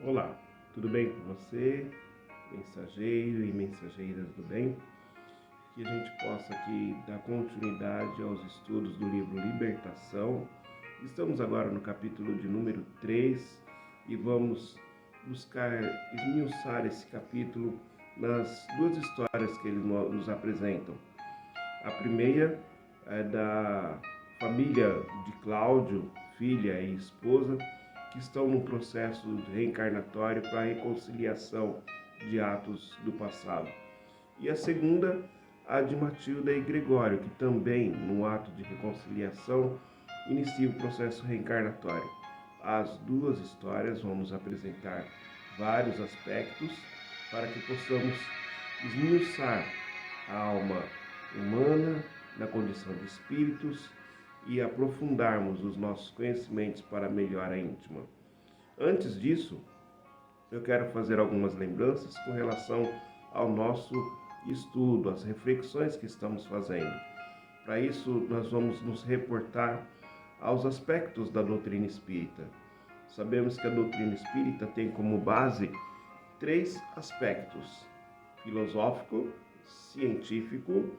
Olá, tudo bem com você, mensageiro e mensageiras do bem? Que a gente possa aqui dar continuidade aos estudos do livro Libertação. Estamos agora no capítulo de número 3 e vamos buscar esmiuçar esse capítulo nas duas histórias que eles nos apresentam. A primeira é da família de Cláudio, filha e esposa, que estão no processo reencarnatório para a reconciliação de atos do passado. E a segunda, a de Matilda e Gregório, que também, no ato de reconciliação, inicia o processo reencarnatório. As duas histórias vão nos apresentar vários aspectos para que possamos esmiuçar a alma humana na condição de espíritos e aprofundarmos os nossos conhecimentos para a melhora íntima. Antes disso, eu quero fazer algumas lembranças com relação ao nosso estudo, às reflexões que estamos fazendo. Para isso, nós vamos nos reportar aos aspectos da doutrina espírita. Sabemos que a doutrina espírita tem como base 3 aspectos: filosófico, científico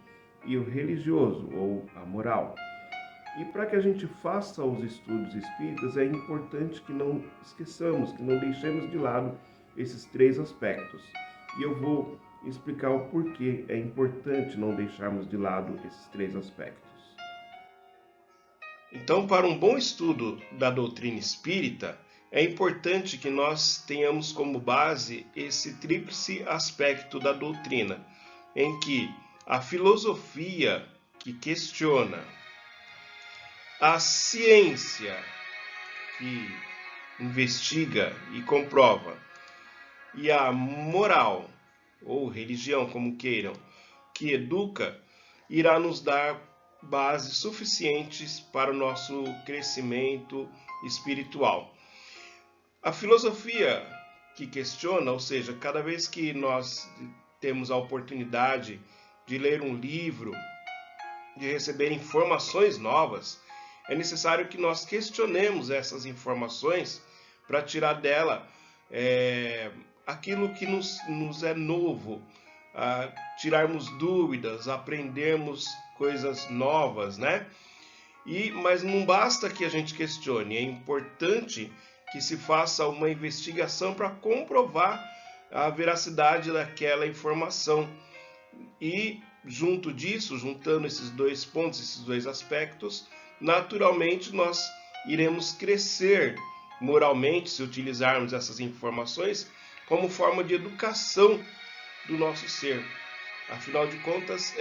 e o religioso, ou a moral. E para que a gente faça os estudos espíritas, é importante que não esqueçamos, que não deixemos de lado esses 3 aspectos. E eu vou explicar o porquê é importante não deixarmos de lado esses 3 aspectos. Então, para um bom estudo da doutrina espírita, é importante que nós tenhamos como base esse tríplice aspecto da doutrina, em que a filosofia que questiona, a ciência que investiga e comprova, e a moral, ou religião, como queiram, que educa, irá nos dar bases suficientes para o nosso crescimento espiritual. A filosofia que questiona, ou seja, cada vez que nós temos a oportunidade de ler um livro, de receber informações novas, é necessário que nós questionemos essas informações para tirar dela aquilo que nos é novo, tirarmos dúvidas, aprendermos coisas novas, né? Mas não basta que a gente questione, é importante que se faça uma investigação para comprovar a veracidade daquela informação. E junto disso, juntando esses 2 pontos, esses 2 aspectos, naturalmente nós iremos crescer moralmente se utilizarmos essas informações como forma de educação do nosso ser. Afinal de contas,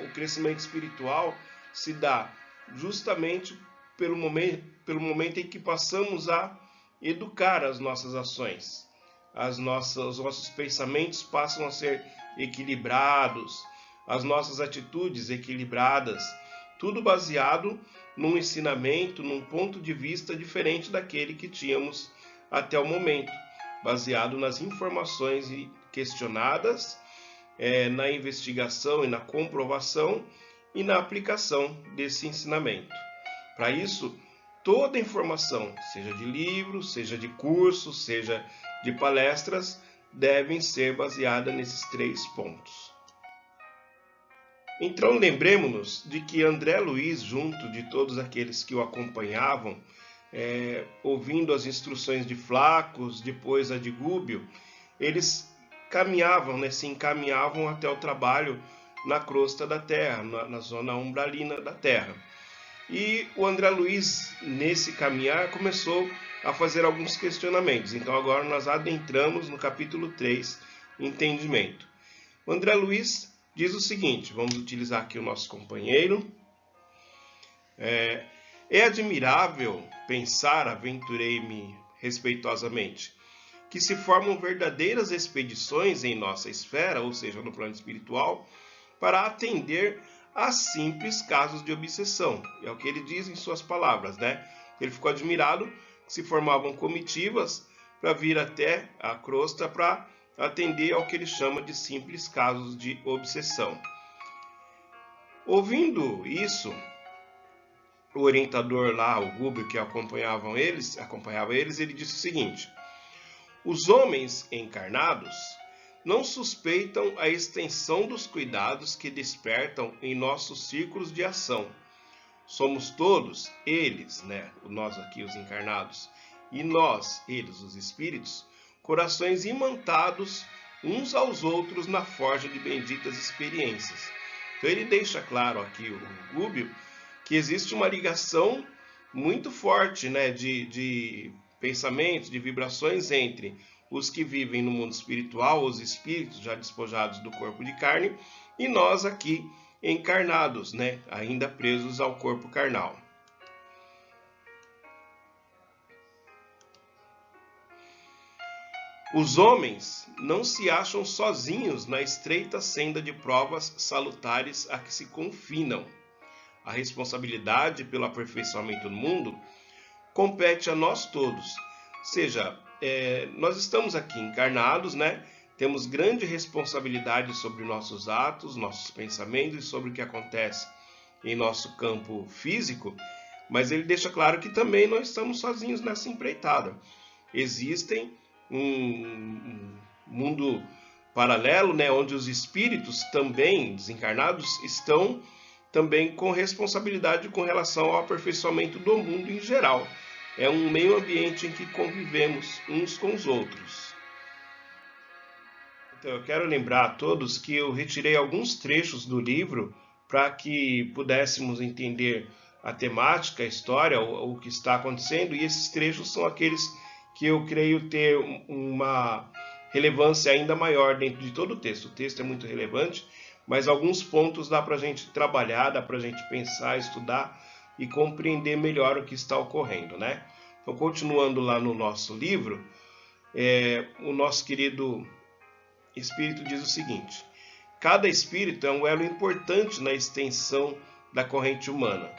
o crescimento espiritual se dá justamente pelo momento em que passamos a educar as nossas ações. Os nossos pensamentos passam a ser equilibrados, as nossas atitudes equilibradas, tudo baseado num ensinamento, num ponto de vista diferente daquele que tínhamos até o momento, baseado nas informações questionadas, na investigação e na comprovação e na aplicação desse ensinamento. Para isso, toda informação, seja de livros, seja de cursos, seja de palestras, devem ser baseadas nesses 3 pontos. Então, lembremos-nos de que André Luiz, junto de todos aqueles que o acompanhavam, ouvindo as instruções de Flacos, depois a de Gúbio, eles se encaminhavam até o trabalho na crosta da Terra, na zona umbralina da Terra. E o André Luiz, nesse caminhar, começou a fazer alguns questionamentos. Então agora nós adentramos no capítulo 3, Entendimento. O André Luiz diz o seguinte, vamos utilizar aqui o nosso companheiro. É admirável pensar, aventurei-me respeitosamente, que se formam verdadeiras expedições em nossa esfera, ou seja, no plano espiritual, para atender a simples casos de obsessão. É o que ele diz em suas palavras, né? Ele ficou admirado que se formavam comitivas para vir até a crosta para atender ao que ele chama de simples casos de obsessão. Ouvindo isso, o orientador lá, o Gúbio, que acompanhava eles, ele disse o seguinte: Os homens encarnados não suspeitam a extensão dos cuidados que despertam em nossos círculos de ação. Somos todos, eles, nós aqui os encarnados, e nós, eles, os espíritos, corações imantados uns aos outros na forja de benditas experiências. Então ele deixa claro aqui, o Gubbio, que existe uma ligação muito forte, de pensamentos, de vibrações entre os que vivem no mundo espiritual, os espíritos já despojados do corpo de carne, e nós aqui encarnados, ainda presos ao corpo carnal. Os homens não se acham sozinhos na estreita senda de provas salutares a que se confinam. A responsabilidade pelo aperfeiçoamento do mundo compete a nós todos. Ou seja, nós estamos aqui encarnados, temos grande responsabilidade sobre nossos atos, nossos pensamentos e sobre o que acontece em nosso campo físico, mas ele deixa claro que também não estamos sozinhos nessa empreitada. Existem um mundo paralelo, onde os espíritos também desencarnados estão também com responsabilidade com relação ao aperfeiçoamento do mundo em geral. É um meio ambiente em que convivemos uns com os outros. Então, eu quero lembrar a todos que eu retirei alguns trechos do livro para que pudéssemos entender a temática, a história, o que está acontecendo, e esses trechos são aqueles que eu creio ter uma relevância ainda maior dentro de todo o texto. O texto é muito relevante, mas alguns pontos dá para a gente trabalhar, dá para a gente pensar, estudar e compreender melhor o que está ocorrendo, Então, continuando lá no nosso livro, o nosso querido Espírito diz o seguinte: cada espírito é um elo importante na extensão da corrente humana.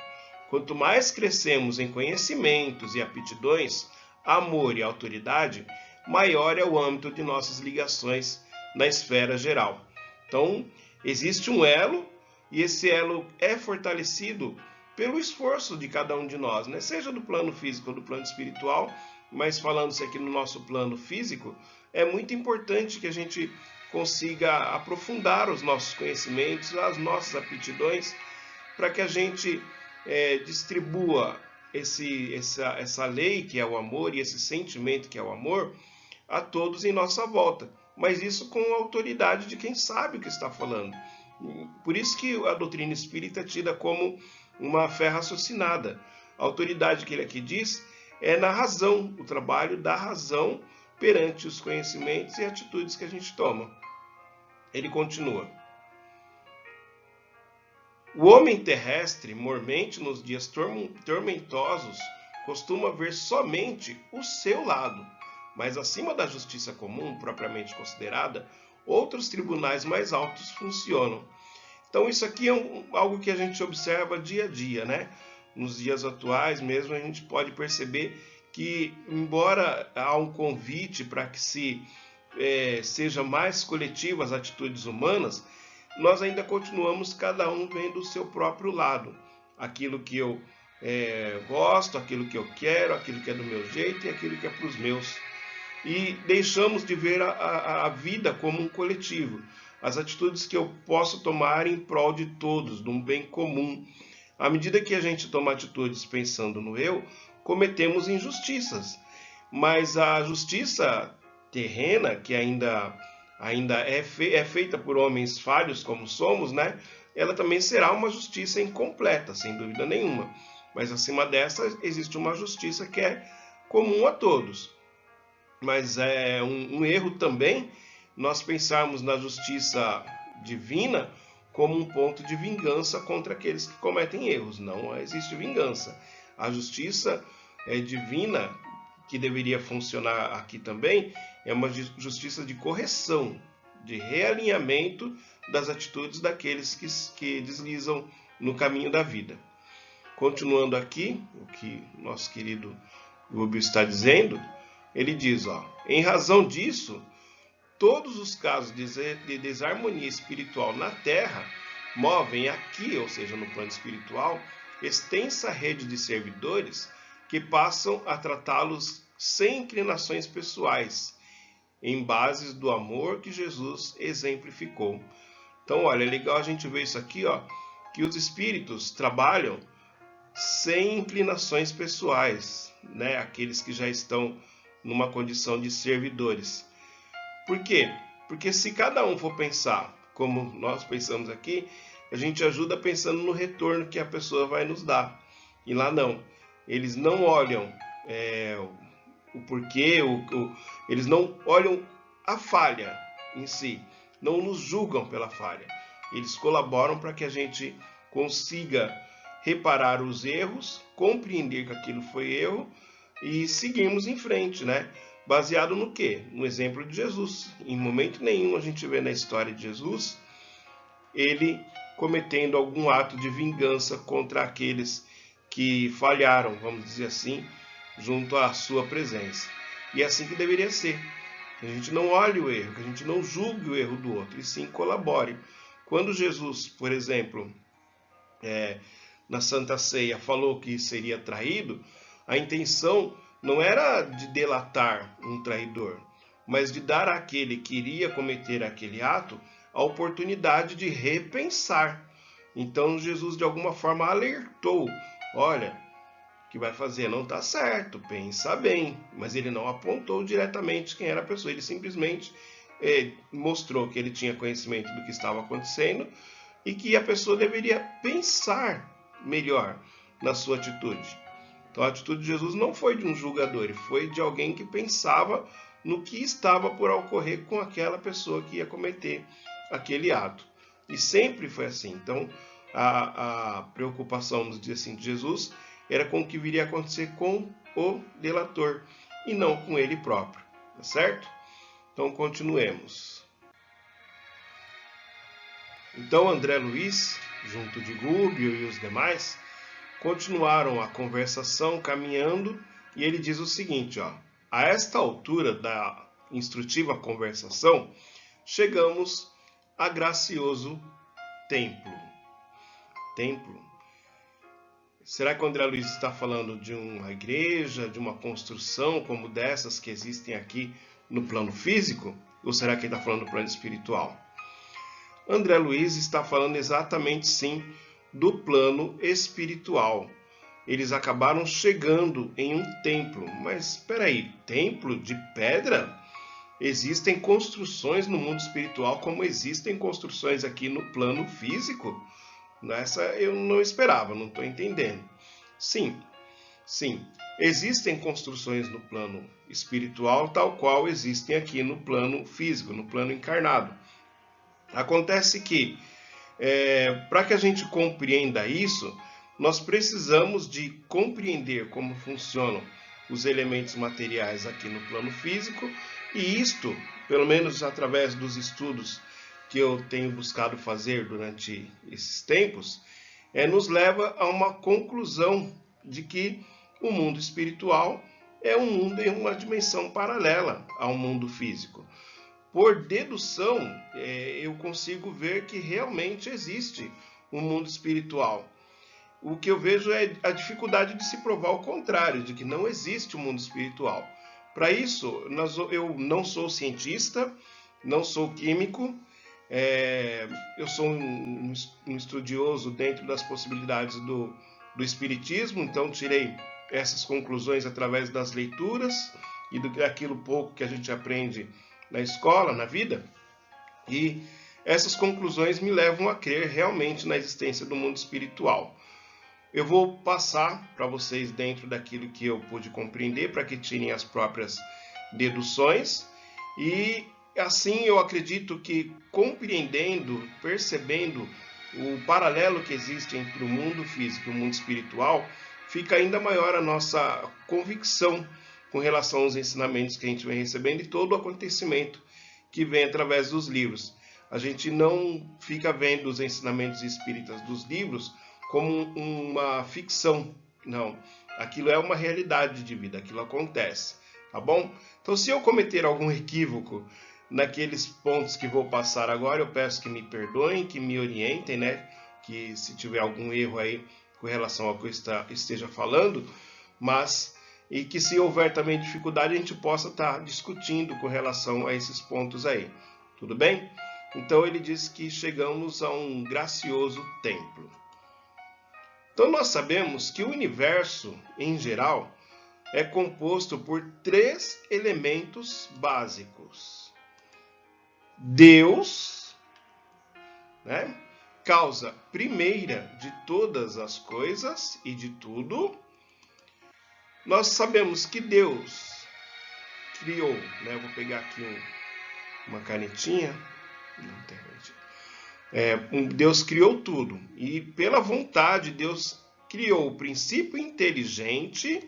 Quanto mais crescemos em conhecimentos e aptidões, amor e autoridade, maior é o âmbito de nossas ligações na esfera geral. Então, existe um elo, e esse elo é fortalecido pelo esforço de cada um de nós, seja do plano físico ou do plano espiritual, mas falando-se aqui no nosso plano físico, é muito importante que a gente consiga aprofundar os nossos conhecimentos, as nossas aptidões, para que a gente distribua essa lei que é o amor e esse sentimento que é o amor a todos em nossa volta, mas isso com a autoridade de quem sabe o que está falando. Por isso que a doutrina espírita é tida como uma fé raciocinada. A autoridade que ele aqui diz é na razão, o trabalho da razão perante os conhecimentos e atitudes que a gente toma. Ele continua: o homem terrestre, mormente nos dias tormentosos, costuma ver somente o seu lado, mas acima da justiça comum, propriamente considerada, outros tribunais mais altos funcionam. Então isso aqui é algo que a gente observa dia a dia, Nos dias atuais mesmo a gente pode perceber que, embora há um convite para que seja mais coletiva as atitudes humanas, nós ainda continuamos cada um vendo o seu próprio lado. Aquilo que eu gosto, aquilo que eu quero, aquilo que é do meu jeito e aquilo que é para os meus. E deixamos de ver a vida como um coletivo. As atitudes que eu posso tomar em prol de todos, de um bem comum. À medida que a gente toma atitudes pensando no eu, cometemos injustiças. Mas a justiça terrena, que ainda é feita por homens falhos como somos, ela também será uma justiça incompleta, sem dúvida nenhuma. Mas acima dessa existe uma justiça que é comum a todos. Mas é um erro também nós pensarmos na justiça divina como um ponto de vingança contra aqueles que cometem erros. Não existe vingança. A justiça divina, que deveria funcionar aqui também, é uma justiça de correção, de realinhamento das atitudes daqueles que deslizam no caminho da vida. Continuando aqui, o que nosso querido Gubbio está dizendo, ele diz, em razão disso, todos os casos de desarmonia espiritual na Terra movem aqui, ou seja, no plano espiritual, extensa rede de servidores que passam a tratá-los sem inclinações pessoais em bases do amor que Jesus exemplificou. Então, olha, é legal a gente ver isso aqui, ó, que os espíritos trabalham sem inclinações pessoais, né? Aqueles que já estão numa condição de servidores. Por quê? Porque se cada um for pensar como nós pensamos aqui, a gente ajuda pensando no retorno que a pessoa vai nos dar. E lá não. Eles não olham o porquê, eles não olham a falha em si, não nos julgam pela falha. Eles colaboram para que a gente consiga reparar os erros, compreender que aquilo foi erro e seguirmos em frente, né? Baseado no quê? No exemplo de Jesus. Em momento nenhum a gente vê na história de Jesus ele cometendo algum ato de vingança contra aqueles que falharam, vamos dizer assim, junto à sua presença. E é assim que deveria ser. Que a gente não olhe o erro, que a gente não julgue o erro do outro, e sim colabore. Quando Jesus, por exemplo, na Santa Ceia, falou que seria traído, a intenção não era de delatar um traidor, mas de dar àquele que iria cometer aquele ato a oportunidade de repensar. Então Jesus de alguma forma alertou, olha, o que vai fazer não está certo, pensa bem. Mas ele não apontou diretamente quem era a pessoa, ele simplesmente mostrou que ele tinha conhecimento do que estava acontecendo e que a pessoa deveria pensar melhor na sua atitude. Então a atitude de Jesus não foi de um julgador, ele foi de alguém que pensava no que estava por ocorrer com aquela pessoa que ia cometer aquele ato. E sempre foi assim. Então a preocupação, nos dias assim, de Jesus era com o que viria a acontecer com o delator e não com ele próprio, tá certo? Então continuemos. Então André Luiz, junto de Gubbio e os demais, continuaram a conversação caminhando e ele diz o seguinte, ó, a esta altura da instrutiva conversação, chegamos a gracioso templo. Templo? Será que o André Luiz está falando de uma igreja, de uma construção como dessas que existem aqui no plano físico? Ou será que ele está falando do plano espiritual? André Luiz está falando exatamente, sim, do plano espiritual. Eles acabaram chegando em um templo. Mas espera aí, templo de pedra? Existem construções no mundo espiritual como existem construções aqui no plano físico? Essa eu não esperava, não estou entendendo. Sim, existem construções no plano espiritual tal qual existem aqui no plano físico, no plano encarnado. Acontece que, para que a gente compreenda isso, nós precisamos de compreender como funcionam os elementos materiais aqui no plano físico, e isto, pelo menos através dos estudos que eu tenho buscado fazer durante esses tempos, nos leva a uma conclusão de que o mundo espiritual é um mundo em uma dimensão paralela ao mundo físico. Por dedução, eu consigo ver que realmente existe um mundo espiritual. O que eu vejo é a dificuldade de se provar o contrário, de que não existe um mundo espiritual. Para isso, eu não sou cientista, não sou químico, eu sou um estudioso dentro das possibilidades do espiritismo, então tirei essas conclusões através das leituras e daquilo pouco que a gente aprende na escola, na vida, e essas conclusões me levam a crer realmente na existência do mundo espiritual. Eu vou passar para vocês dentro daquilo que eu pude compreender, para que tirem as próprias deduções, e assim eu acredito que compreendendo, percebendo o paralelo que existe entre o mundo físico e o mundo espiritual, fica ainda maior a nossa convicção com relação aos ensinamentos que a gente vem recebendo e todo o acontecimento que vem através dos livros. A gente não fica vendo os ensinamentos espíritas dos livros como uma ficção, não. Aquilo é uma realidade de vida, aquilo acontece, tá bom? Então, se eu cometer algum equívoco naqueles pontos que vou passar agora, eu peço que me perdoem, que me orientem, né? Que se tiver algum erro aí com relação ao que eu esteja falando, mas e que se houver também dificuldade a gente possa estar discutindo com relação a esses pontos aí. Tudo bem? Então ele diz que chegamos a um gracioso templo. Então nós sabemos que o universo, em geral, é composto por 3 elementos básicos. Deus, né, causa primeira de todas as coisas e de tudo. Nós sabemos que Deus criou, né, vou pegar aqui uma canetinha. Não tem canetinha. Deus criou tudo e pela vontade Deus criou o princípio inteligente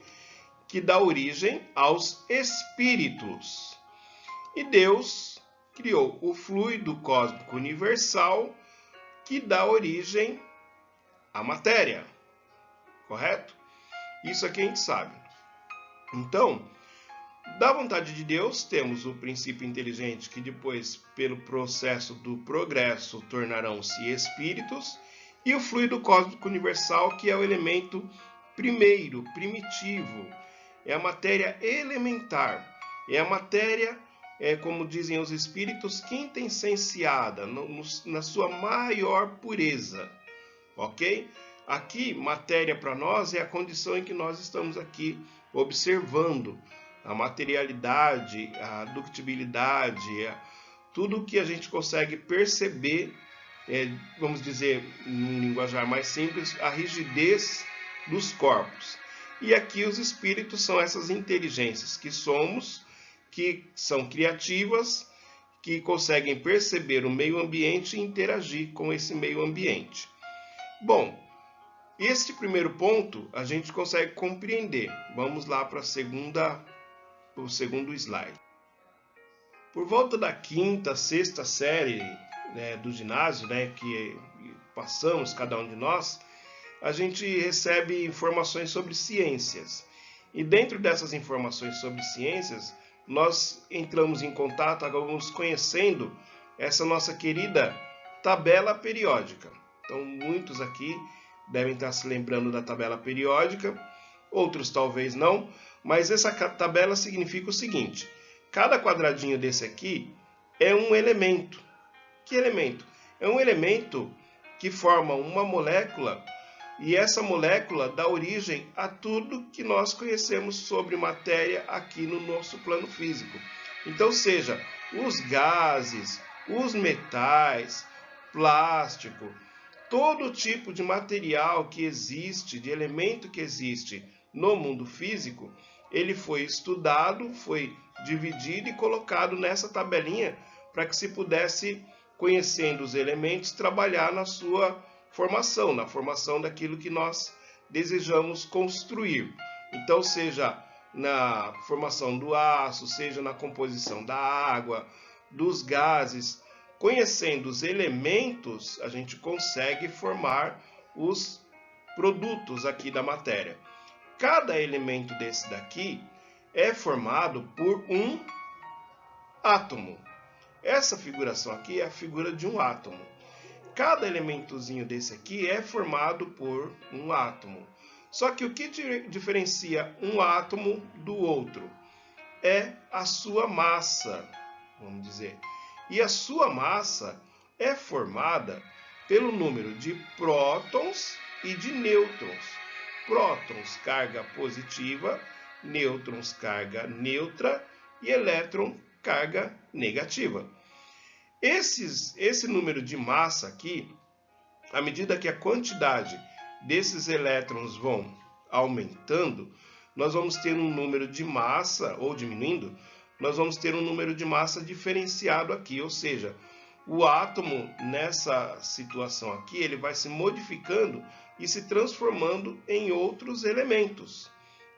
que dá origem aos espíritos. E Deus criou o fluido cósmico universal que dá origem à matéria. Correto? Isso aqui a gente sabe. Então, da vontade de Deus, temos o princípio inteligente que depois, pelo processo do progresso, tornarão-se espíritos, e o fluido cósmico universal, que é o elemento primeiro, primitivo, é a matéria elementar, é a matéria, como dizem os espíritos, quintessenciada, na sua maior pureza, ok? Aqui, matéria para nós é a condição em que nós estamos aqui observando, a materialidade, a ductibilidade, tudo que a gente consegue perceber, vamos dizer, num linguajar mais simples, a rigidez dos corpos. E aqui os espíritos são essas inteligências que somos, que são criativas, que conseguem perceber o meio ambiente e interagir com esse meio ambiente. Bom, este primeiro ponto a gente consegue compreender. Vamos lá para o segundo slide. Por volta da 5ª, 6ª série, né, do ginásio, né, que passamos, cada um de nós, a gente recebe informações sobre ciências. E dentro dessas informações sobre ciências, nós entramos em contato, acabamos conhecendo essa nossa querida tabela periódica. Então, muitos aqui devem estar se lembrando da tabela periódica, outros talvez não, mas essa tabela significa o seguinte: cada quadradinho desse aqui é um elemento. Que elemento? É um elemento que forma uma molécula, e essa molécula dá origem a tudo que nós conhecemos sobre matéria aqui no nosso plano físico. Então, seja os gases, os metais, plástico, todo tipo de material que existe, de elemento que existe no mundo físico, ele foi estudado, foi dividido e colocado nessa tabelinha para que se pudesse, conhecendo os elementos, trabalhar na sua formação, na formação daquilo que nós desejamos construir. Então, seja na formação do aço, seja na composição da água, dos gases, conhecendo os elementos, a gente consegue formar os produtos aqui da matéria. Cada elemento desse daqui é formado por um átomo. Essa figuração aqui é a figura de um átomo. Cada elementozinho desse aqui é formado por um átomo. Só que o que diferencia um átomo do outro é a sua massa, vamos dizer. E a sua massa é formada pelo número de prótons e de nêutrons. Prótons, carga positiva, nêutrons, carga neutra e elétron, carga negativa. Esse número de massa aqui, à medida que a quantidade desses elétrons vão aumentando, nós vamos ter um número de massa, ou diminuindo, nós vamos ter um número de massa diferenciado aqui, ou seja, o átomo nessa situação aqui, ele vai se modificando e se transformando em outros elementos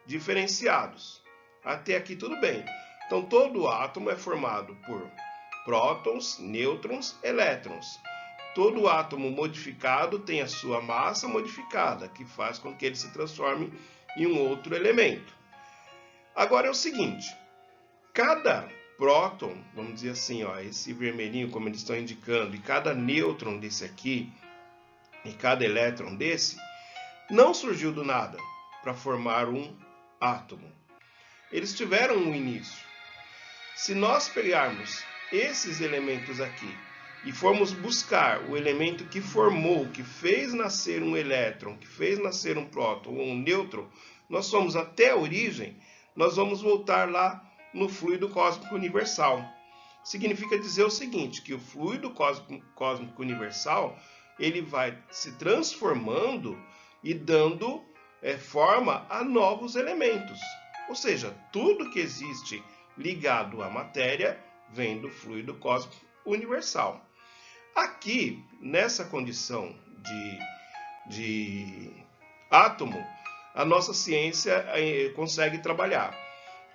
diferenciados. Até aqui tudo bem. Então todo átomo é formado por prótons, nêutrons, elétrons. Todo átomo modificado tem a sua massa modificada, que faz com que ele se transforme em um outro elemento. Agora é o seguinte, cada próton, vamos dizer assim, ó, esse vermelhinho como eles estão indicando, e cada nêutron desse aqui, e cada elétron desse, não surgiu do nada para formar um átomo. eles tiveram um início. Se nós pegarmos esses elementos aqui e formos buscar o elemento que formou, que fez nascer um elétron, que fez nascer um próton ou um nêutron, nós somos até a origem, nós vamos voltar lá no fluido cósmico universal. Significa dizer o seguinte, que o fluido cósmico universal, ele vai se transformando e dando forma a novos elementos. Ou seja, tudo que existe ligado à matéria vem do fluido cósmico universal. Aqui, nessa condição de átomo, a nossa ciência consegue trabalhar.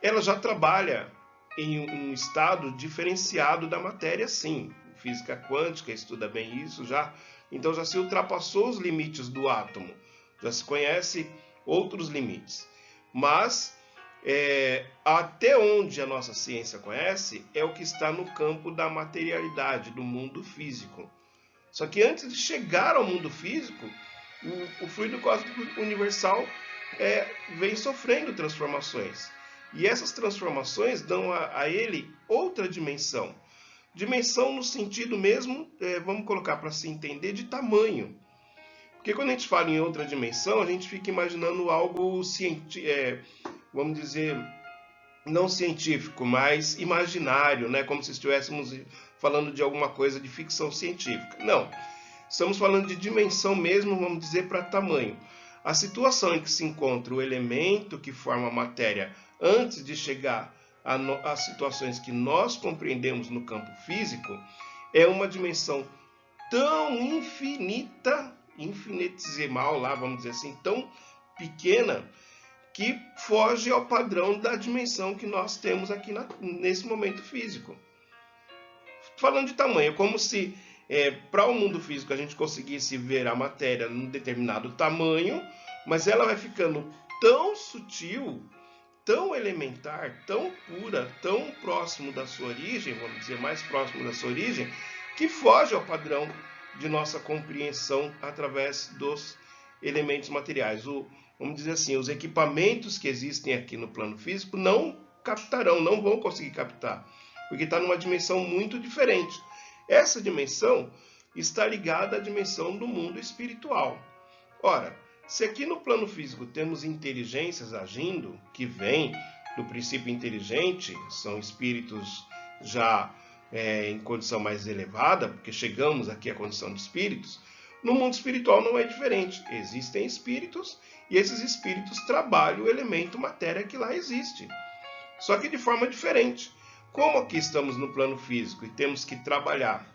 Ela já trabalha em um estado diferenciado da matéria, sim. Física quântica estuda bem isso já. Então já se ultrapassou os limites do átomo. Já se conhece outros limites. Mas até onde a nossa ciência conhece é o que está no campo da materialidade, do mundo físico. Só que antes de chegar ao mundo físico, o fluido cósmico universal vem sofrendo transformações. E essas transformações dão a ele outra dimensão. Dimensão no sentido mesmo, vamos colocar para se entender, de tamanho. Porque quando a gente fala em outra dimensão, a gente fica imaginando algo vamos dizer, não científico, mas imaginário, né? Como se estivéssemos falando de alguma coisa de ficção científica. Não, estamos falando de dimensão mesmo, vamos dizer, para tamanho. A situação em que se encontra o elemento que forma a matéria antes de chegar às situações que nós compreendemos no campo físico é uma dimensão tão infinitesimal, lá, vamos dizer assim, tão pequena, que foge ao padrão da dimensão que nós temos aqui nesse momento físico. Falando de tamanho, é como se para o mundo físico a gente conseguisse ver a matéria num determinado tamanho, mas ela vai ficando tão sutil, tão elementar, tão pura, tão próximo da sua origem, vamos dizer, mais próximo da sua origem, que foge ao padrão de nossa compreensão através dos elementos materiais. Vamos dizer assim, os equipamentos que existem aqui no plano físico não captarão, não vão conseguir captar, porque está numa dimensão muito diferente. Essa dimensão está ligada à dimensão do mundo espiritual. Ora, se aqui no plano físico temos inteligências agindo, que vêm do princípio inteligente, são espíritos já em condição mais elevada, porque chegamos aqui à condição de espíritos, no mundo espiritual não é diferente. Existem espíritos e esses espíritos trabalham o elemento matéria que lá existe. Só que de forma diferente. Como aqui estamos no plano físico e temos que trabalhar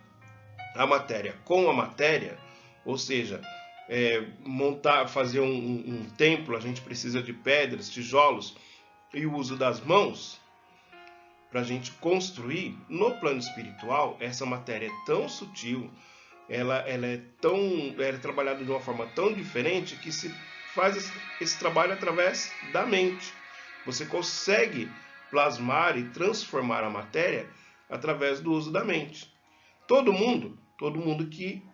a matéria com a matéria, ou seja, fazer um templo, a gente precisa de pedras, tijolos e o uso das mãos para a gente construir. No plano espiritual, essa matéria é tão sutil, ela é trabalhada de uma forma tão diferente que se faz esse trabalho através da mente. Você consegue plasmar e transformar a matéria através do uso da mente. Todo mundo que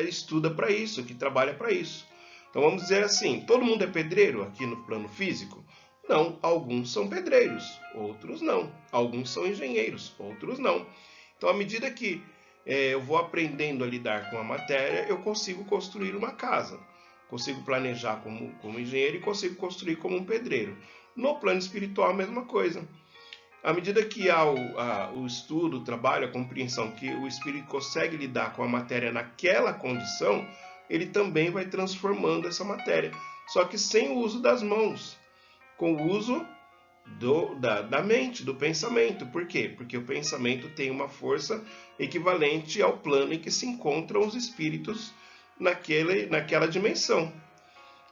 estuda para isso, que trabalha para isso. Então vamos dizer assim, todo mundo é pedreiro aqui no plano físico? Não, alguns são pedreiros, outros não. Alguns são engenheiros, outros não. Então à medida que eu vou aprendendo a lidar com a matéria, eu consigo construir uma casa. Consigo planejar como engenheiro e consigo construir como um pedreiro. No plano espiritual, a mesma coisa. À medida que há o estudo, o trabalho, a compreensão que o espírito consegue lidar com a matéria naquela condição, ele também vai transformando essa matéria. Só que sem o uso das mãos, com o uso da mente, do pensamento. Por quê? Porque o pensamento tem uma força equivalente ao plano em que se encontram os espíritos naquela dimensão.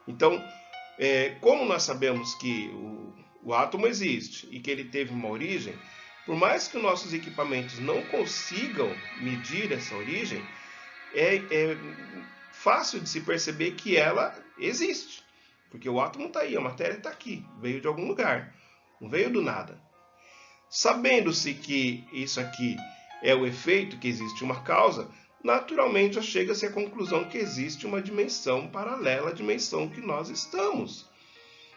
Então, como nós sabemos que o átomo existe e que ele teve uma origem, por mais que os nossos equipamentos não consigam medir essa origem, é fácil de se perceber que ela existe. Porque o átomo está aí, a matéria está aqui, veio de algum lugar, não veio do nada. Sabendo-se que isso aqui é o efeito, que existe uma causa, naturalmente já chega-se à conclusão que existe uma dimensão paralela à dimensão que nós estamos.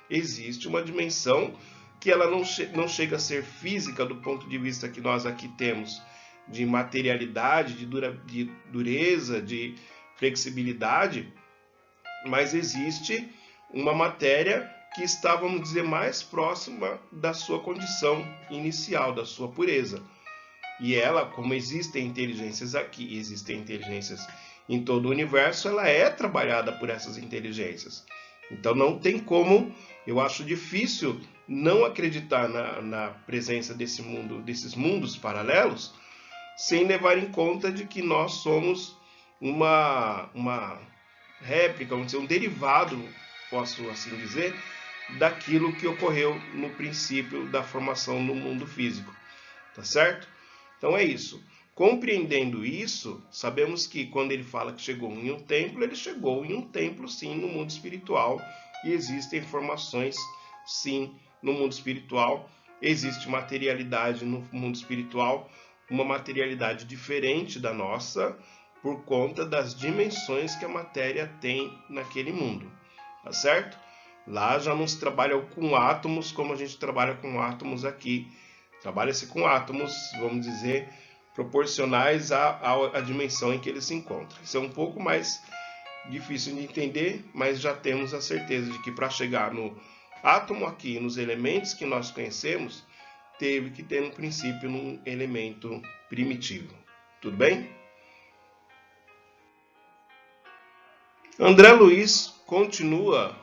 Existe uma dimensão que ela não chega a ser física do ponto de vista que nós aqui temos de materialidade, de dureza, de flexibilidade, mas existe uma matéria que está, vamos dizer, mais próxima da sua condição inicial, da sua pureza. E ela, como existem inteligências aqui, existem inteligências em todo o universo, ela é trabalhada por essas inteligências. Então não tem como, eu acho difícil não acreditar na presença desses mundos paralelos, sem levar em conta de que nós somos uma réplica, vamos dizer, um derivado, posso assim dizer, daquilo que ocorreu no princípio da formação no mundo físico, tá certo? Então é isso. Compreendendo isso, sabemos que quando ele fala que chegou em um templo, ele chegou em um templo sim no mundo espiritual, e existem formações sim no mundo espiritual, existe materialidade no mundo espiritual, uma materialidade diferente da nossa, por conta das dimensões que a matéria tem naquele mundo, tá certo? Lá já não se trabalha com átomos como a gente trabalha com átomos aqui. Trabalha-se com átomos, vamos dizer, proporcionais à dimensão em que ele se encontra. Isso é um pouco mais difícil de entender, mas já temos a certeza de que para chegar no átomo aqui, nos elementos que nós conhecemos, teve que ter um princípio num elemento primitivo. Tudo bem? André Luiz continua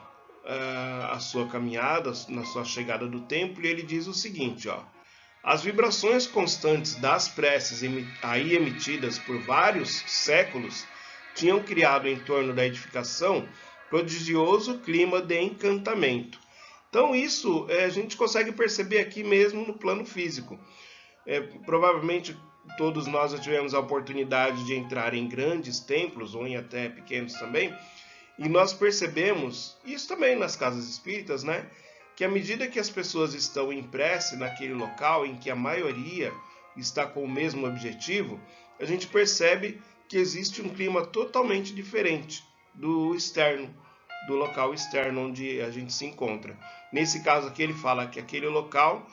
a sua caminhada, na sua chegada do templo, e ele diz o seguinte, ó: as vibrações constantes das preces aí emitidas por vários séculos tinham criado em torno da edificação prodigioso clima de encantamento. Então isso a gente consegue perceber aqui mesmo no plano físico. Provavelmente todos nós já tivemos a oportunidade de entrar em grandes templos, ou em até pequenos também, e nós percebemos, isso também nas casas espíritas, né, que à medida que as pessoas estão em prece naquele local em que a maioria está com o mesmo objetivo, a gente percebe que existe um clima totalmente diferente do externo, do local externo onde a gente se encontra. Nesse caso aqui ele fala que aquele local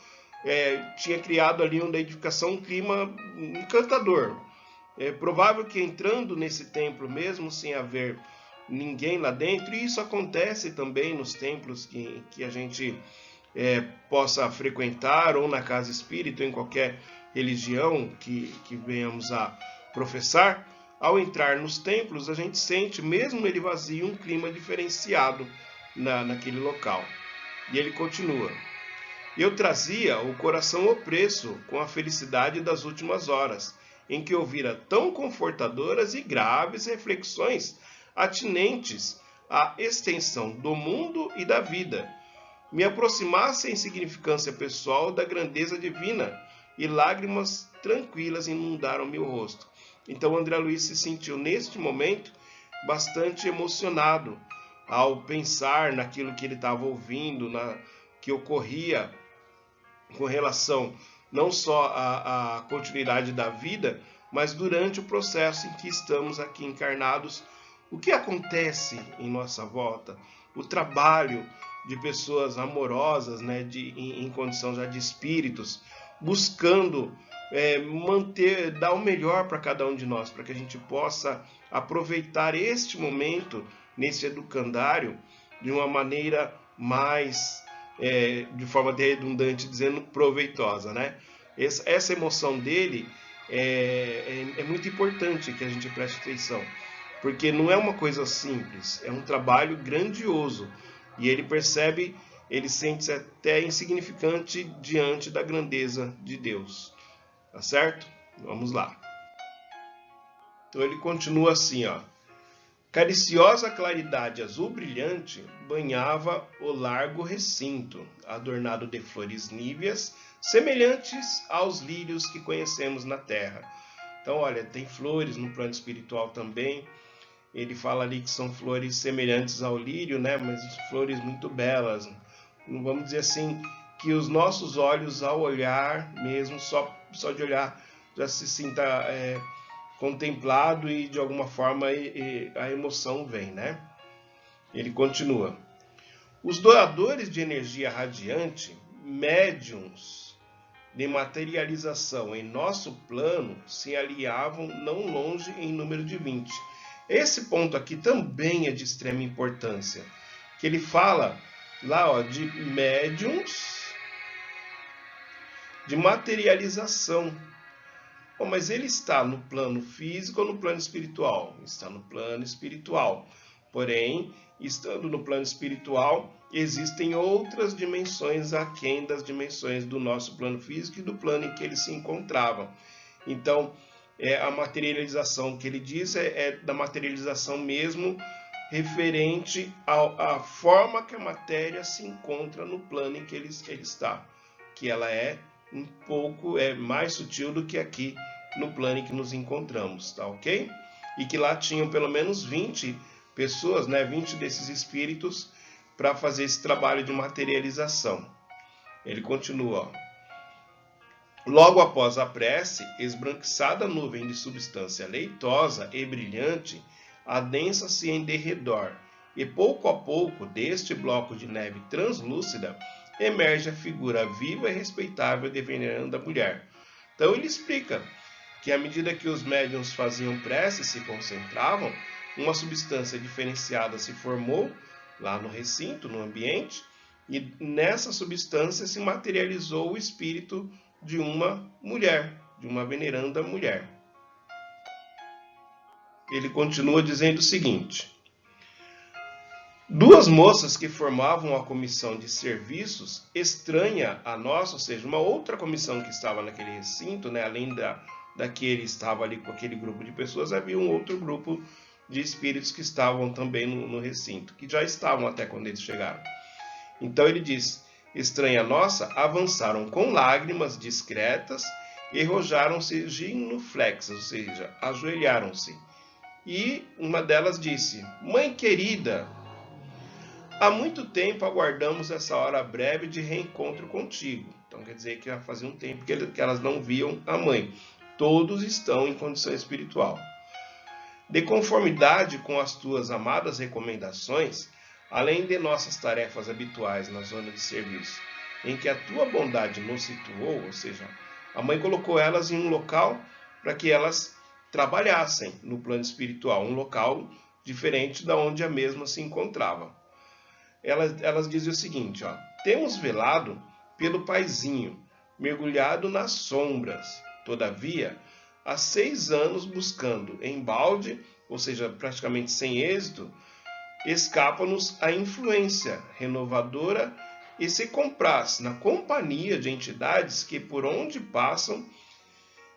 tinha criado ali uma edificação, um clima encantador. É provável que entrando nesse templo mesmo sem haver ninguém lá dentro, e isso acontece também nos templos que a gente possa frequentar, ou na casa espírita, ou em qualquer religião que venhamos a professar, ao entrar nos templos a gente sente, mesmo ele vazio, um clima diferenciado naquele local. E ele continua: eu trazia o coração opresso com a felicidade das últimas horas, em que ouvira tão confortadoras e graves reflexões atinentes à extensão do mundo e da vida. Me aproximasse a insignificância pessoal da grandeza divina, e lágrimas tranquilas inundaram meu rosto. Então André Luiz se sentiu neste momento bastante emocionado ao pensar naquilo que ele estava ouvindo, que ocorria com relação não só à continuidade da vida, mas durante o processo em que estamos aqui encarnados, o que acontece em nossa volta, o trabalho de pessoas amorosas, né, em condição já de espíritos, buscando dar o melhor para cada um de nós, para que a gente possa aproveitar este momento, nesse educandário, de uma maneira mais, de forma redundante dizendo, proveitosa, né? Essa emoção dele é muito importante que a gente preste atenção, porque não é uma coisa simples, é um trabalho grandioso, e ele percebe, ele sente-se até insignificante diante da grandeza de Deus. Tá certo? Vamos lá. Então ele continua assim, ó: cariciosa claridade azul brilhante banhava o largo recinto, adornado de flores níveas, semelhantes aos lírios que conhecemos na terra. Então, olha, tem flores no plano espiritual também. Ele fala ali que são flores semelhantes ao lírio, né? Mas flores muito belas. Não vamos dizer assim que os nossos olhos, ao olhar mesmo, só de olhar, já se sinta contemplado, e de alguma forma a emoção vem, né? Ele continua: os doadores de energia radiante médiuns de materialização em nosso plano se aliavam não longe em número de 20. Esse ponto aqui também é de extrema importância, que ele fala lá, ó, de médiuns de materialização. Bom, mas ele está no plano físico ou no plano espiritual? Está no plano espiritual. Porém, estando no plano espiritual, existem outras dimensões aquém das dimensões do nosso plano físico e do plano em que ele se encontrava. Então, a materialização que ele diz é da materialização mesmo referente à forma que a matéria se encontra no plano em que ele está, que ela é um pouco mais sutil do que aqui no plano em que nos encontramos, tá ok? E que lá tinham pelo menos 20 pessoas, né, 20 desses espíritos para fazer esse trabalho de materialização. Ele continua, ó. Logo após a prece, esbranquiçada nuvem de substância leitosa e brilhante adensa-se em derredor, e pouco a pouco deste bloco de neve translúcida emerge a figura viva e respeitável de veneranda mulher. Então ele explica que à medida que os médiuns faziam prece e se concentravam, uma substância diferenciada se formou lá no recinto, no ambiente, e nessa substância se materializou o espírito de uma mulher, de uma veneranda mulher. Ele continua dizendo o seguinte: duas moças que formavam a comissão de serviços estranha a nossa, ou seja, uma outra comissão que estava naquele recinto, né, além da que ele estava ali com aquele grupo de pessoas, havia um outro grupo de espíritos que estavam também no recinto, que já estavam até quando eles chegaram. Então ele diz: estranha nossa, avançaram com lágrimas discretas e rojaram-se genuflexas, ou seja, ajoelharam-se. E uma delas disse: mãe querida, há muito tempo aguardamos essa hora breve de reencontro contigo. Então quer dizer que já fazia um tempo que elas não viam a mãe. Todos estão em condição espiritual. De conformidade com as tuas amadas recomendações, além de nossas tarefas habituais na zona de serviço, em que a tua bondade nos situou, ou seja, a mãe colocou elas em um local para que elas trabalhassem no plano espiritual, um local diferente da onde a mesma se encontrava. Elas dizem o seguinte, ó: temos velado pelo paizinho, mergulhado nas sombras. Todavia, há 6 anos buscando em balde, ou seja, praticamente sem êxito, escapa-nos a influência renovadora e se compraz na companhia de entidades que por onde passam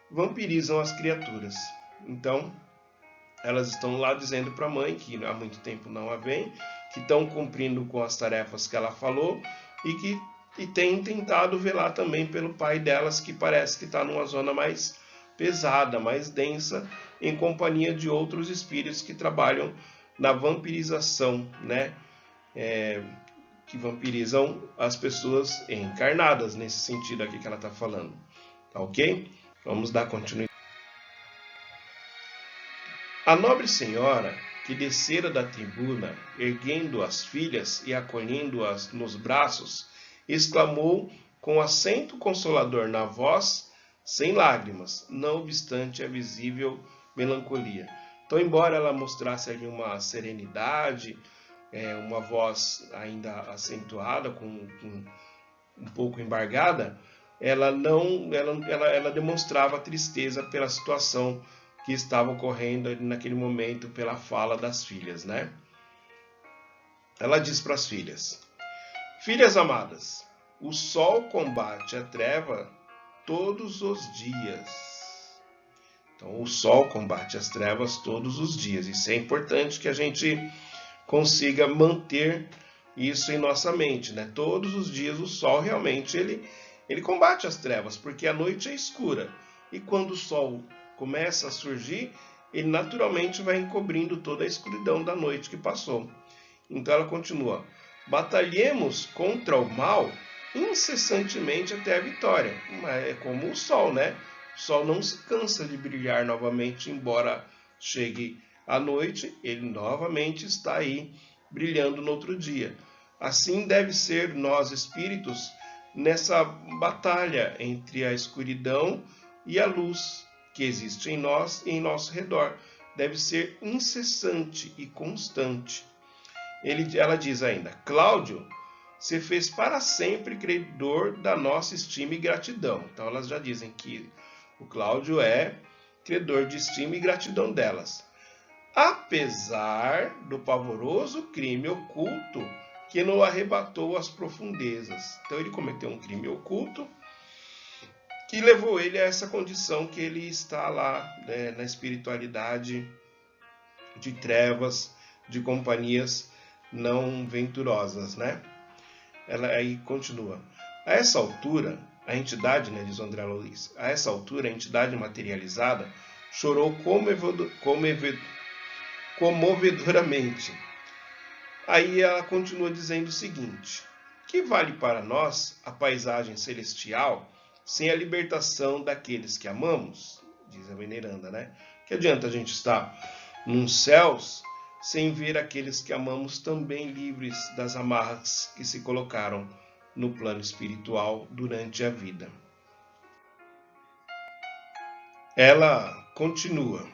vampirizam as criaturas. Então, elas estão lá dizendo para a mãe que há muito tempo não a veem, que estão cumprindo com as tarefas que ela falou e têm tentado velar também pelo pai delas, que parece que está numa zona mais pesada, mais densa, em companhia de outros espíritos que trabalham na vampirização, né? Que vampirizam as pessoas encarnadas, nesse sentido aqui que ela está falando. Tá ok? Vamos dar continuidade. A nobre senhora, que descera da tribuna, erguendo as filhas e acolhendo-as nos braços, exclamou com acento consolador na voz, sem lágrimas, não obstante a visível melancolia. Então, embora ela mostrasse ali uma serenidade, uma voz ainda acentuada, com um pouco embargada, ela demonstrava tristeza pela situação que estava ocorrendo naquele momento pela fala das filhas, né? Ela diz para as filhas: filhas amadas, o sol combate a treva todos os dias. Então, o sol combate as trevas todos os dias. Isso é importante que a gente consiga manter isso em nossa mente, né? Todos os dias o sol realmente ele combate as trevas, porque a noite é escura. E quando o sol começa a surgir, ele naturalmente vai encobrindo toda a escuridão da noite que passou. Então ela continua: batalhemos contra o mal incessantemente até a vitória. Mas é como o sol, né? O sol não se cansa de brilhar novamente, embora chegue a noite, ele novamente está aí brilhando no outro dia. Assim deve ser nós espíritos nessa batalha entre a escuridão e a luz que existe em nós e em nosso redor. Deve ser incessante e constante. Ela diz ainda: Cláudio se fez para sempre credor da nossa estima e gratidão. Então elas já dizem que o Cláudio é credor de estima e gratidão delas, apesar do pavoroso crime oculto que nos arrebatou às profundezas. Então ele cometeu um crime oculto que levou ele a essa condição que ele está lá, né, na espiritualidade de trevas, de companhias não venturosas, né? Ela aí continua. A essa altura, a entidade, né, diz o André Luiz, a essa altura a entidade materializada chorou comovedoramente. Aí ela continua dizendo o seguinte: que vale para nós a paisagem celestial sem a libertação daqueles que amamos? Diz a veneranda, né? Que adianta a gente estar nos céus sem ver aqueles que amamos também livres das amarras que se colocaram no plano espiritual durante a vida. Ela continua: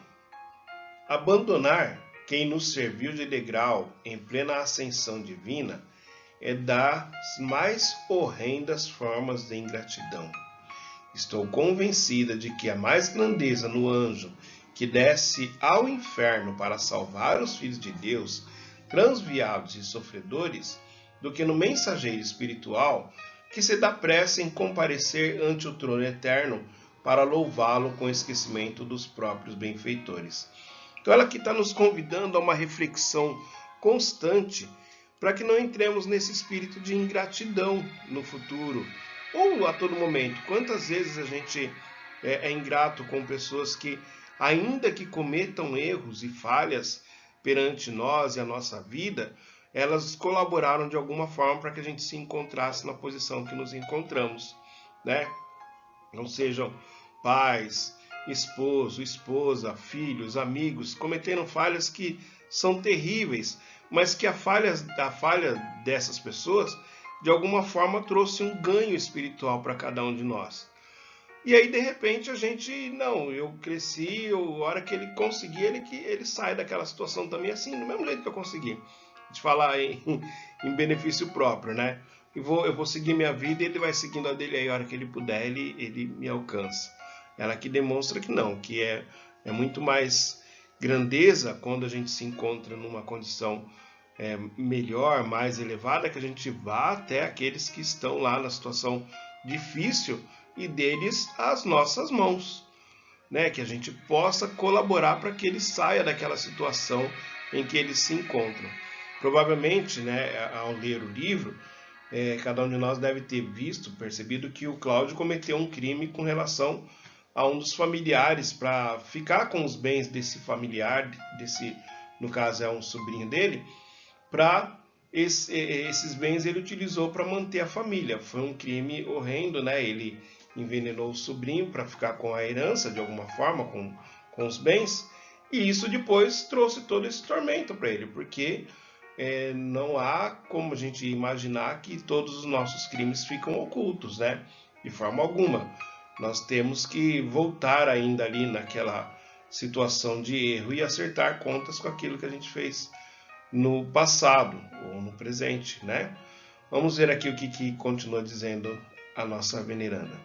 abandonar quem nos serviu de degrau em plena ascensão divina é das mais horrendas formas de ingratidão. Estou convencida de que há mais grandeza no anjo que desce ao inferno para salvar os filhos de Deus, transviados e sofredores, do que no mensageiro espiritual que se dá pressa em comparecer ante o trono eterno para louvá-lo com esquecimento dos próprios benfeitores. Então ela aqui está nos convidando a uma reflexão constante para que não entremos nesse espírito de ingratidão no futuro ou a todo momento. Quantas vezes a gente é ingrato com pessoas que, ainda que cometam erros e falhas perante nós e a nossa vida, elas colaboraram de alguma forma para que a gente se encontrasse na posição que nos encontramos, né? Não sejam pais, esposo, esposa, filhos, amigos, cometeram falhas que são terríveis, mas que a falha dessas pessoas, de alguma forma, trouxe um ganho espiritual para cada um de nós. E aí, de repente, a gente, não, eu cresci, a hora que ele conseguir, ele sai daquela situação também assim, do mesmo jeito que eu consegui. A gente falar em benefício próprio, né? Eu vou seguir minha vida e ele vai seguindo a dele aí, a hora que ele puder, ele me alcança. Ela aqui demonstra que não, que é muito mais grandeza quando a gente se encontra numa condição melhor, mais elevada, que a gente vá até aqueles que estão lá na situação difícil e deles as nossas mãos, né? Que a gente possa colaborar para que ele saia daquela situação em que eles se encontram. Provavelmente, né, ao ler o livro, cada um de nós deve ter percebido que o Cláudio cometeu um crime com relação a um dos familiares para ficar com os bens desse familiar, no caso é um sobrinho dele, para esses bens ele utilizou para manter a família. Foi um crime horrendo, né? Ele envenenou o sobrinho para ficar com a herança de alguma forma, com os bens, e isso depois trouxe todo esse tormento para ele, porque não há como a gente imaginar que todos os nossos crimes ficam ocultos, né? De forma alguma. Nós temos que voltar ainda ali naquela situação de erro e acertar contas com aquilo que a gente fez no passado ou no presente, né? Vamos ver aqui o que continua dizendo a nossa veneranda.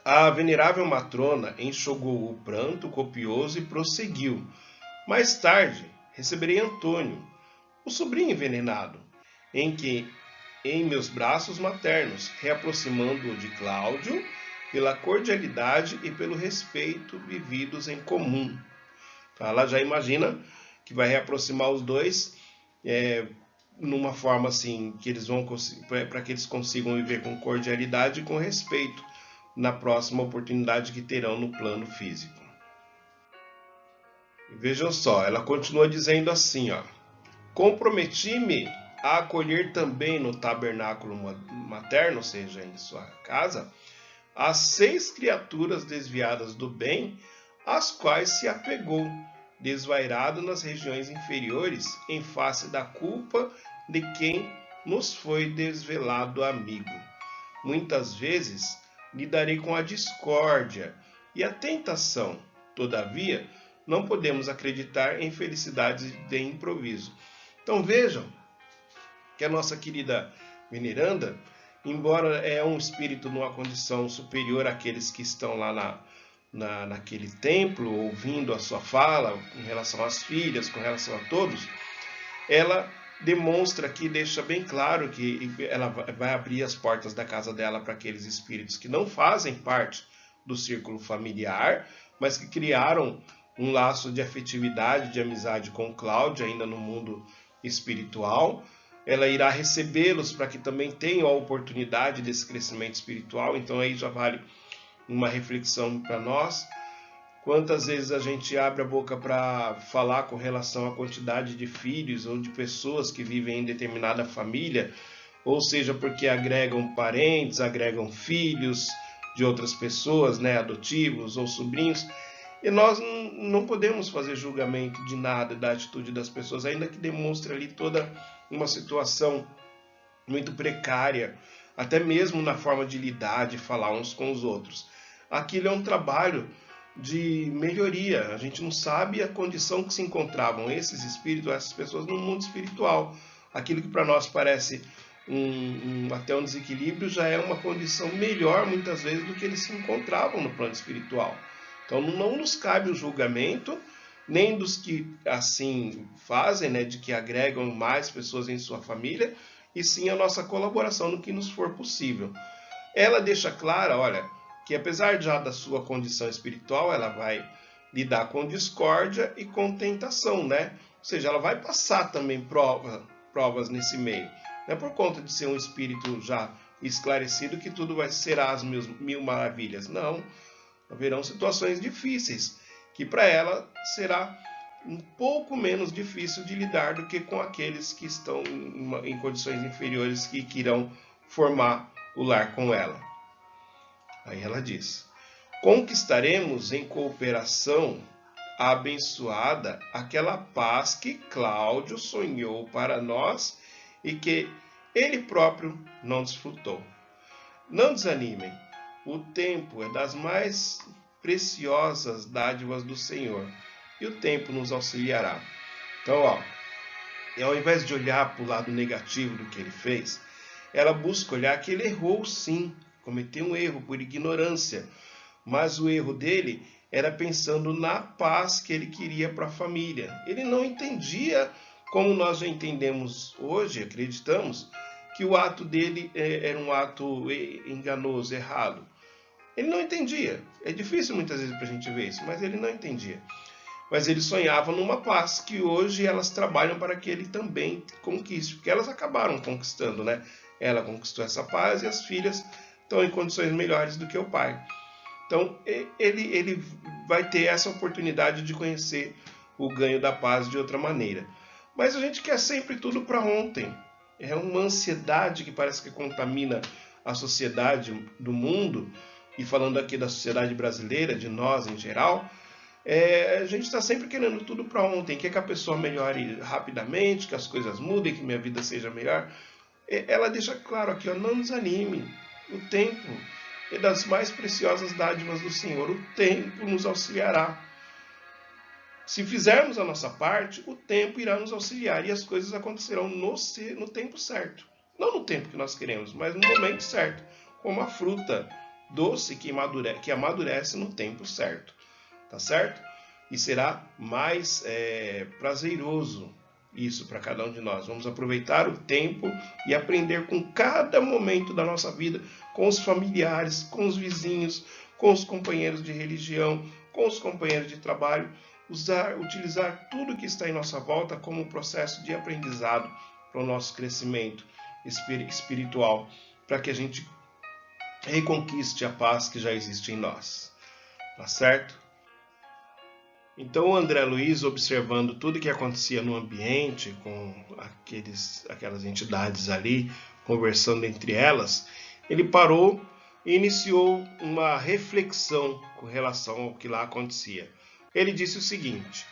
A venerável matrona enxugou o pranto copioso e prosseguiu. Mais tarde, receberei Antônio, o sobrinho envenenado, em meus braços maternos, reaproximando-o de Cláudio pela cordialidade e pelo respeito vividos em comum. Então, ela já imagina que vai reaproximar os dois numa forma assim que eles vão para que eles consigam viver com cordialidade e com respeito na próxima oportunidade que terão no plano físico. E vejam só, ela continua dizendo assim, ó: comprometi-me a acolher também no tabernáculo materno, ou seja, em sua casa, as 6 criaturas desviadas do bem, às quais se apegou, desvairado nas regiões inferiores, em face da culpa de quem nos foi desvelado amigo. Muitas vezes lidarei com a discórdia e a tentação. Todavia, não podemos acreditar em felicidade de improviso. Então vejam que a nossa querida veneranda, embora é um espírito numa condição superior àqueles que estão lá naquele templo, ouvindo a sua fala em relação às filhas, com relação a todos, ela demonstra aqui, deixa bem claro que ela vai abrir as portas da casa dela para aqueles espíritos que não fazem parte do círculo familiar, mas que criaram um laço de afetividade, de amizade com Cláudia, ainda no mundo espiritual. Ela irá recebê-los para que também tenham a oportunidade desse crescimento espiritual. Então aí já vale uma reflexão para nós. Quantas vezes a gente abre a boca para falar com relação à quantidade de filhos ou de pessoas que vivem em determinada família, ou seja, porque agregam parentes, agregam filhos de outras pessoas, né, adotivos ou sobrinhos, e nós não podemos fazer julgamento de nada, da atitude das pessoas, ainda que demonstre ali toda uma situação muito precária, até mesmo na forma de lidar, de falar uns com os outros. Aquilo é um trabalho de melhoria. A gente não sabe a condição que se encontravam esses espíritos, essas pessoas no mundo espiritual. Aquilo que para nós parece até um desequilíbrio já é uma condição melhor muitas vezes do que eles se encontravam no plano espiritual. Então não nos cabe o julgamento, nem dos que assim fazem, né, de que agregam mais pessoas em sua família, e sim a nossa colaboração no que nos for possível. Ela deixa clara, olha, que apesar já da sua condição espiritual, ela vai lidar com discórdia e com tentação, né? Ou seja, ela vai passar também provas nesse meio. Não é por conta de ser um espírito já esclarecido que tudo será às mil maravilhas. Não, haverão situações difíceis, que para ela será um pouco menos difícil de lidar do que com aqueles que estão em condições inferiores que irão formar o lar com ela. Aí ela diz: conquistaremos em cooperação abençoada aquela paz que Cláudio sonhou para nós e que ele próprio não desfrutou. Não desanimem, o tempo é das mais preciosas dádivas do Senhor e o tempo nos auxiliará. Então, ao invés de olhar para o lado negativo do que ele fez, ela busca olhar que ele errou sim, cometeu um erro por ignorância, mas o erro dele era pensando na paz que ele queria para a família. Ele não entendia, como nós já entendemos hoje, acreditamos, que o ato dele era um ato enganoso, errado. Ele não entendia. É difícil muitas vezes para a gente ver isso, mas ele não entendia. Mas ele sonhava numa paz que hoje elas trabalham para que ele também conquiste, porque elas acabaram conquistando, né? Ela conquistou essa paz e as filhas estão em condições melhores do que o pai. Então, ele vai ter essa oportunidade de conhecer o ganho da paz de outra maneira. Mas a gente quer sempre tudo para ontem. É uma ansiedade que parece que contamina a sociedade do mundo, e falando aqui da sociedade brasileira, de nós em geral, a gente está sempre querendo tudo para ontem, quer que a pessoa melhore rapidamente, que as coisas mudem, que minha vida seja melhor. Ela deixa claro aqui, não desanime. O tempo é das mais preciosas dádivas do Senhor. O tempo nos auxiliará. Se fizermos a nossa parte, o tempo irá nos auxiliar e as coisas acontecerão no tempo certo. Não no tempo que nós queremos, mas no momento certo. Como a fruta doce que amadurece no tempo certo. Tá certo? E será mais prazeroso isso para cada um de nós. Vamos aproveitar o tempo e aprender com cada momento da nossa vida, com os familiares, com os vizinhos, com os companheiros de religião, com os companheiros de trabalho, utilizar tudo que está em nossa volta como um processo de aprendizado para o nosso crescimento espiritual, para que a gente reconquiste a paz que já existe em nós. Tá certo? Então o André Luiz, observando tudo que acontecia no ambiente, com aquelas entidades ali, conversando entre elas, ele parou e iniciou uma reflexão com relação ao que lá acontecia. Ele disse o seguinte: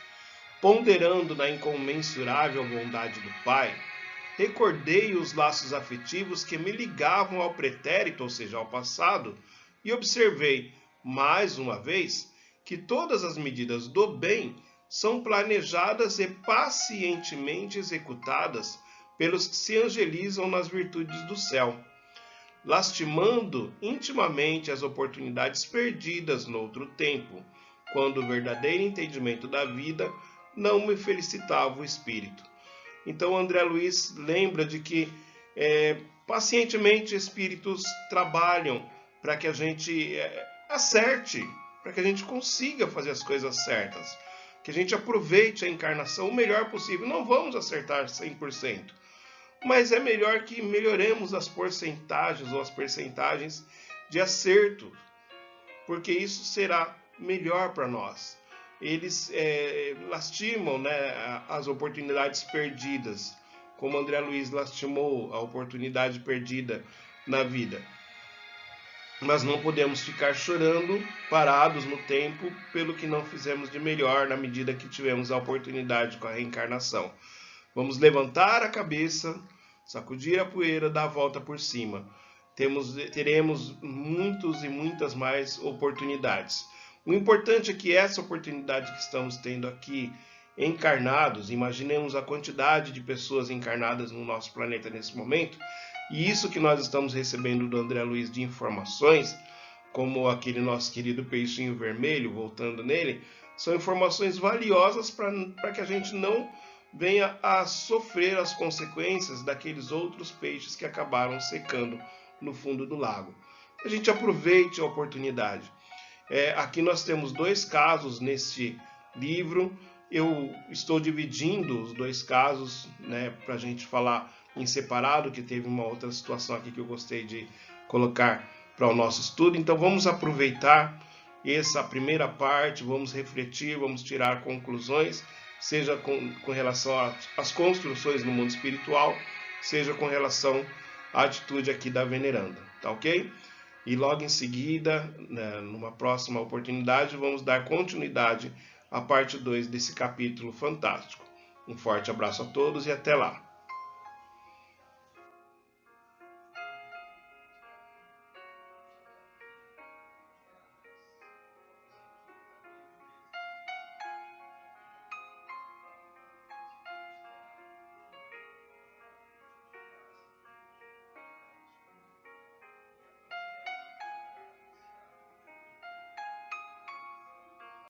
ponderando na incomensurável bondade do Pai, recordei os laços afetivos que me ligavam ao pretérito, ou seja, ao passado, e observei, mais uma vez, que todas as medidas do bem são planejadas e pacientemente executadas pelos que se angelizam nas virtudes do céu, lastimando intimamente as oportunidades perdidas noutro tempo, quando o verdadeiro entendimento da vida não me felicitava o espírito. Então André Luiz lembra de que pacientemente espíritos trabalham para que a gente acerte, para que a gente consiga fazer as coisas certas, que a gente aproveite a encarnação o melhor possível. Não vamos acertar 100%, mas é melhor que melhoremos as porcentagens ou as percentagens de acerto, porque isso será melhor para nós. Eles lastimam, né, as oportunidades perdidas, como André Luiz lastimou a oportunidade perdida na vida. Mas não podemos ficar chorando, parados no tempo, pelo que não fizemos de melhor na medida que tivemos a oportunidade com a reencarnação. Vamos levantar a cabeça, sacudir a poeira, dar a volta por cima. Teremos muitas e muitas mais oportunidades. O importante é que essa oportunidade que estamos tendo aqui, encarnados, imaginemos a quantidade de pessoas encarnadas no nosso planeta nesse momento, e isso que nós estamos recebendo do André Luiz de informações, como aquele nosso querido peixinho vermelho, voltando nele, são informações valiosas para que a gente não venha a sofrer as consequências daqueles outros peixes que acabaram secando no fundo do lago. A gente aproveite a oportunidade. Aqui nós temos 2 casos neste livro. Eu estou dividindo os 2 casos, né, para a gente falar em separado, que teve uma outra situação aqui que eu gostei de colocar para o nosso estudo. Então vamos aproveitar essa primeira parte, vamos refletir, vamos tirar conclusões, seja com relação às construções no mundo espiritual, seja com relação à atitude aqui da veneranda, tá ok? E logo em seguida, né, numa próxima oportunidade, vamos dar continuidade à parte 2 desse capítulo fantástico. Um forte abraço a todos e até lá!